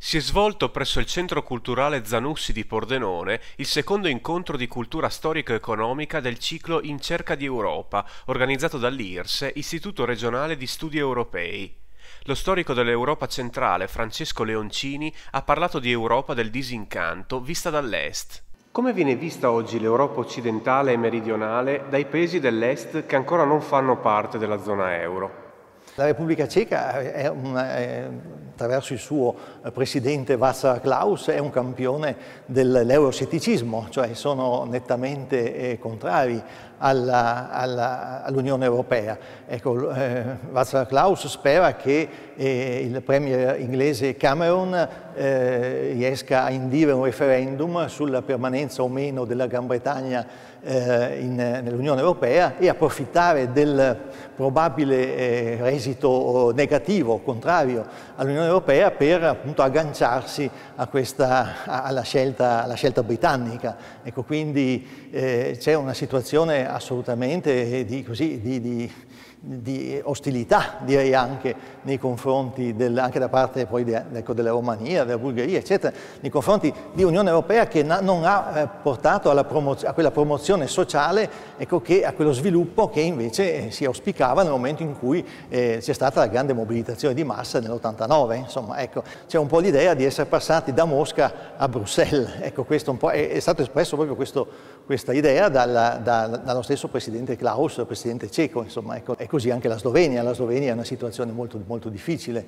Si è svolto presso il Centro Culturale Zanussi di Pordenone il secondo incontro di cultura storico-economica del ciclo In cerca di Europa, organizzato dall'IRSE, Istituto regionale di studi europei. Lo storico dell'Europa centrale, Francesco Leoncini, ha parlato di Europa del disincanto vista dall'Est. Come viene vista oggi l'Europa occidentale e meridionale dai paesi dell'Est che ancora non fanno parte della zona euro? La Repubblica Ceca, attraverso il suo presidente Václav Klaus, è un campione dell'euroscetticismo, cioè sono nettamente contrari all'Unione Europea. Ecco, Václav Klaus spera che il premier inglese Cameron riesca a indire un referendum sulla permanenza o meno della Gran Bretagna nell'Unione Europea e approfittare del probabile esito negativo, contrario all'Unione Europea, per appunto agganciarsi alla scelta britannica. Ecco, quindi c'è una situazione assolutamente di ostilità, direi anche, nei confronti anche da parte poi della Romania, della Bulgaria, eccetera, nei confronti di Unione Europea, che non ha portato a quella promozione sociale, ecco, a quello sviluppo che invece si auspicava nel momento in cui c'è stata la grande mobilitazione di massa nell'89. Insomma, ecco, c'è un po' l'idea di essere passati da Mosca a Bruxelles. Ecco, questo un po' è stato espresso proprio questa idea dallo stesso presidente Klaus, presidente ceco. Insomma, ecco. È così anche la Slovenia. La Slovenia è una situazione molto, molto difficile.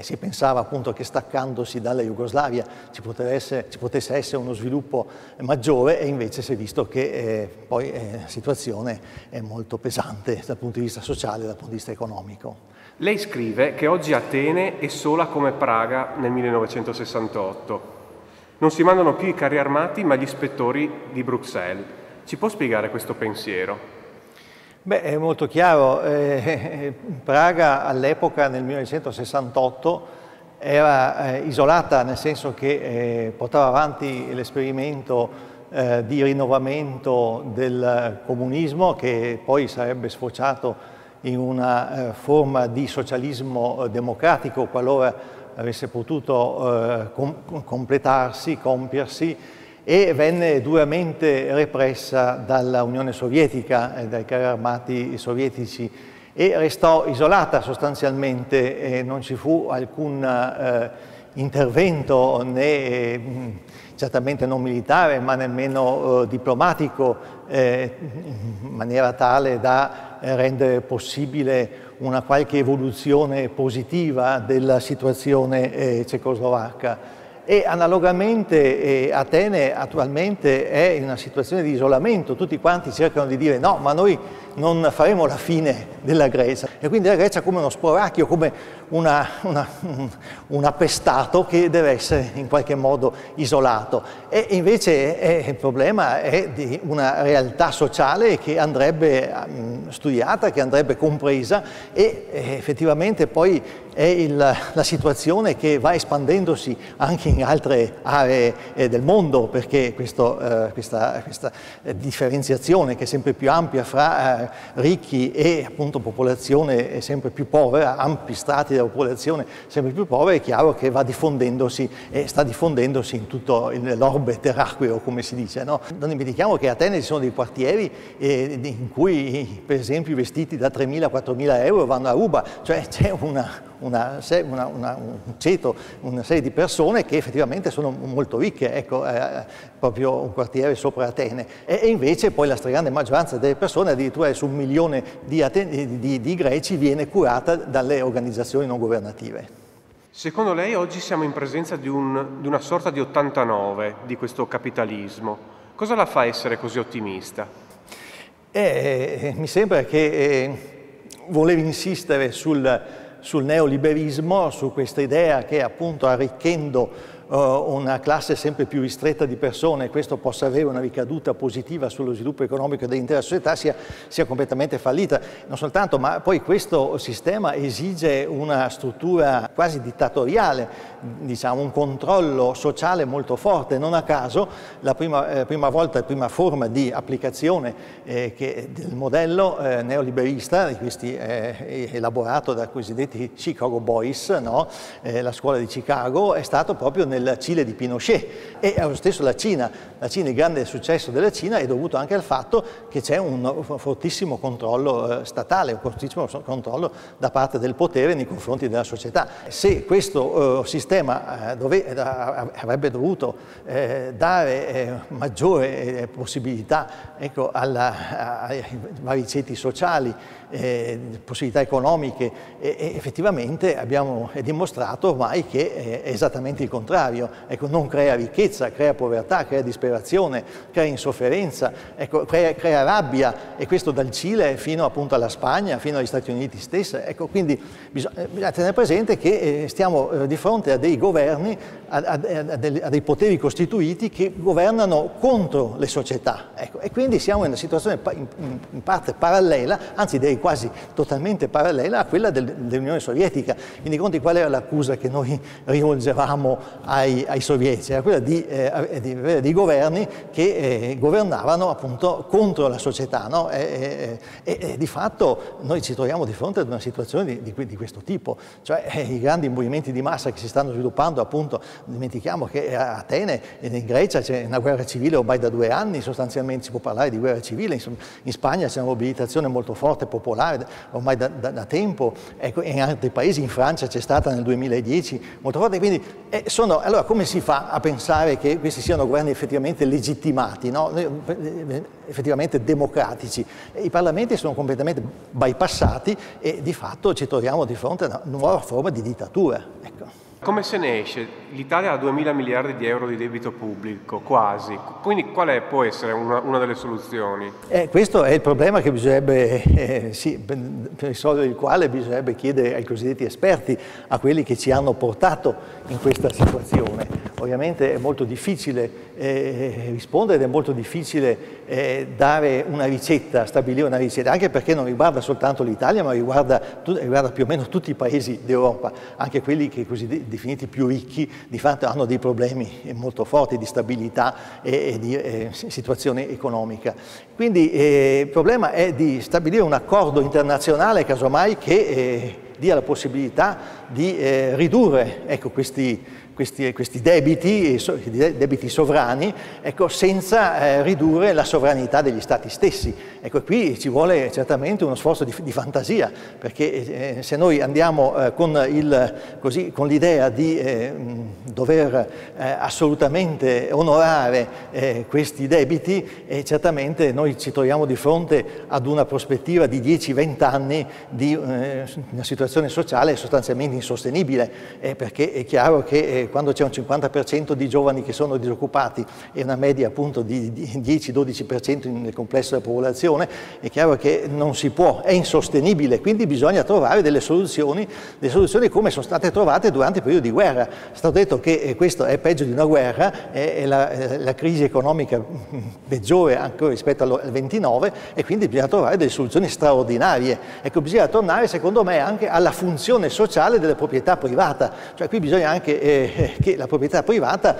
Si pensava appunto che staccandosi dalla Jugoslavia ci potesse essere uno sviluppo maggiore, e invece si è visto che poi la situazione è molto pesante dal punto di vista sociale e dal punto di vista economico. Lei scrive che oggi Atene è sola come Praga nel 1968. Non si mandano più i carri armati ma gli ispettori di Bruxelles. Ci può spiegare questo pensiero? Beh, è molto chiaro. Praga all'epoca, nel 1968, era isolata, nel senso che portava avanti l'esperimento di rinnovamento del comunismo, che poi sarebbe sfociato in una forma di socialismo democratico qualora avesse potuto compiersi, e venne duramente repressa dalla Unione Sovietica, dai carri armati sovietici, e restò isolata sostanzialmente. Non ci fu alcun intervento, certamente non militare, ma nemmeno diplomatico, in maniera tale da rendere possibile una qualche evoluzione positiva della situazione cecoslovacca. E analogamente Atene attualmente è in una situazione di isolamento. Tutti quanti cercano di dire no, ma noi non faremo la fine della Grecia. E quindi la Grecia come uno sporacchio, come un appestato che deve essere in qualche modo isolato. E invece il problema è di una realtà sociale che andrebbe studiata, che andrebbe compresa, e effettivamente poi è la situazione che va espandendosi anche in altre aree del mondo, perché questa differenziazione, che è sempre più ampia fra ricchi e appunto popolazione sempre più povera, ampi strati della popolazione sempre più povera, è chiaro che va diffondendosi e sta diffondendosi in tutto l'orbe terracqueo, come si dice, no? Non dimentichiamo che a Atene ci sono dei quartieri in cui, per esempio, i vestiti da 3.000-4.000 euro vanno a ruba, cioè c'è una serie di persone che effettivamente sono molto ricche, ecco, proprio un quartiere sopra Atene, e invece poi la stragrande maggioranza delle persone, addirittura su 1 milione di greci, viene curata dalle organizzazioni non governative. Secondo lei oggi siamo in presenza di una sorta di 89 di questo capitalismo. Cosa la fa essere così ottimista? Mi sembra che volevi insistere sul neoliberismo, su questa idea che appunto arricchendo una classe sempre più ristretta di persone e questo possa avere una ricaduta positiva sullo sviluppo economico dell'intera società sia completamente fallita. Non soltanto, ma poi questo sistema esige una struttura quasi dittatoriale, diciamo, un controllo sociale molto forte. Non a caso la prima forma di applicazione del modello neoliberista, elaborato dai cosiddetti Chicago Boys, no? La scuola di Chicago, è stato proprio nel Cile di Pinochet, e allo stesso la Cina, il grande successo della Cina è dovuto anche al fatto che c'è un fortissimo controllo statale, un fortissimo controllo da parte del potere nei confronti della società. Se questo sistema avrebbe dovuto dare maggiore possibilità, ecco, ai vari ceti sociali, possibilità economiche, effettivamente è dimostrato ormai che è esattamente il contrario. Ecco, non crea ricchezza, crea povertà, crea disperazione, crea insofferenza, ecco, crea rabbia, e questo dal Cile fino appunto alla Spagna, fino agli Stati Uniti stessi. Ecco, quindi bisogna tenere presente che stiamo di fronte a dei governi, a dei poteri costituiti che governano contro le società. Ecco, e quindi siamo in una situazione in parte parallela, anzi direi quasi totalmente parallela a quella dell'Unione Sovietica. Quindi conti qual era l'accusa che noi rivolgevamo ai sovietici? Era quella di avere dei governi che governavano appunto contro la società, no? E di fatto noi ci troviamo di fronte ad una situazione di questo tipo, cioè i grandi movimenti di massa che si stanno sviluppando, appunto, dimentichiamo che a Atene e in Grecia c'è una guerra civile ormai da 2 anni, sostanzialmente si può parlare di guerra civile, in Spagna c'è una mobilitazione molto forte, popolare, ormai da tempo, ecco, in altri paesi, in Francia c'è stata nel 2010 molto forte, quindi allora come si fa a pensare che questi siano governi effettivamente legittimati, no? Effettivamente democratici? I parlamenti sono completamente bypassati e di fatto ci troviamo di fronte a una nuova forma di dittatura. Ecco. Come se ne esce? L'Italia ha 2.000 miliardi di euro di debito pubblico, quasi. Quindi può essere una delle soluzioni? Questo è il problema che bisognerebbe, per risolvere il quale bisognerebbe chiedere ai cosiddetti esperti, a quelli che ci hanno portato in questa situazione. Ovviamente è molto difficile rispondere, è molto difficile dare una ricetta, stabilire una ricetta, anche perché non riguarda soltanto l'Italia, ma riguarda più o meno tutti i paesi d'Europa, anche quelli che così definiti più ricchi, di fatto hanno dei problemi molto forti di stabilità e di situazione economica. Quindi il problema è di stabilire un accordo internazionale, casomai, che dia la possibilità di ridurre, ecco, questi debiti sovrani, ecco, senza ridurre la sovranità degli Stati stessi. Ecco, qui ci vuole certamente uno sforzo di fantasia, perché se noi andiamo con l'idea di dover assolutamente onorare questi debiti, certamente noi ci troviamo di fronte ad una prospettiva di 10-20 anni di una situazione sociale sostanzialmente insostenibile, perché è chiaro che quando c'è un 50% di giovani che sono disoccupati e una media appunto di 10-12% nel complesso della popolazione, è chiaro che non si può, è insostenibile, quindi bisogna trovare delle soluzioni come sono state trovate durante il periodo di guerra. È stato detto che questo è peggio di una guerra, è la crisi economica peggiore anche rispetto al 29, e quindi bisogna trovare delle soluzioni straordinarie. Ecco, bisogna tornare secondo me anche alla funzione sociale della proprietà privata, cioè qui bisogna anche che la proprietà privata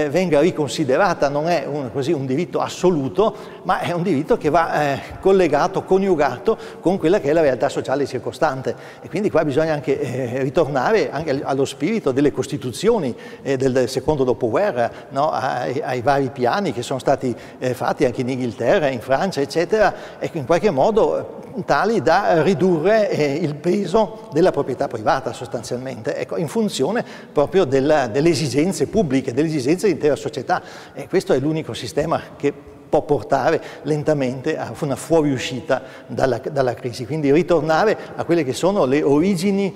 venga riconsiderata, non è un diritto assoluto, ma è un diritto che va collegato, coniugato con quella che è la realtà sociale circostante, e quindi qua bisogna anche ritornare anche allo spirito delle costituzioni del secondo dopoguerra, no? ai vari piani che sono stati fatti anche in Inghilterra, in Francia, eccetera, e in qualche modo tali da ridurre il peso della proprietà privata sostanzialmente, ecco, in funzione proprio delle esigenze pubbliche, delle esigenze dell'intera società. E questo è l'unico sistema che può portare lentamente a una fuoriuscita dalla crisi, quindi ritornare a quelle che sono le origini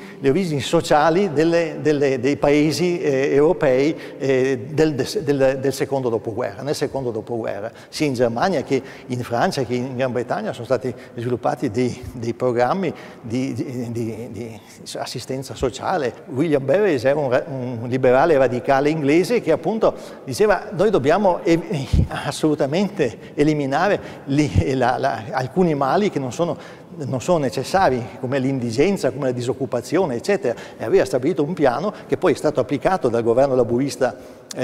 sociali dei paesi europei nel secondo dopoguerra, sia in Germania che in Francia che in Gran Bretagna sono stati sviluppati dei programmi di assistenza sociale. William Burroughs era un liberale radicale inglese che appunto diceva: noi dobbiamo assolutamente eliminare alcuni mali che non sono necessari, come l'indigenza, come la disoccupazione, eccetera, e aveva stabilito un piano che poi è stato applicato dal governo laburista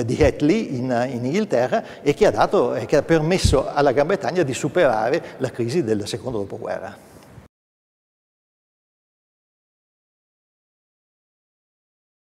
di Attlee in Inghilterra e che ha permesso alla Gran Bretagna di superare la crisi del secondo dopoguerra.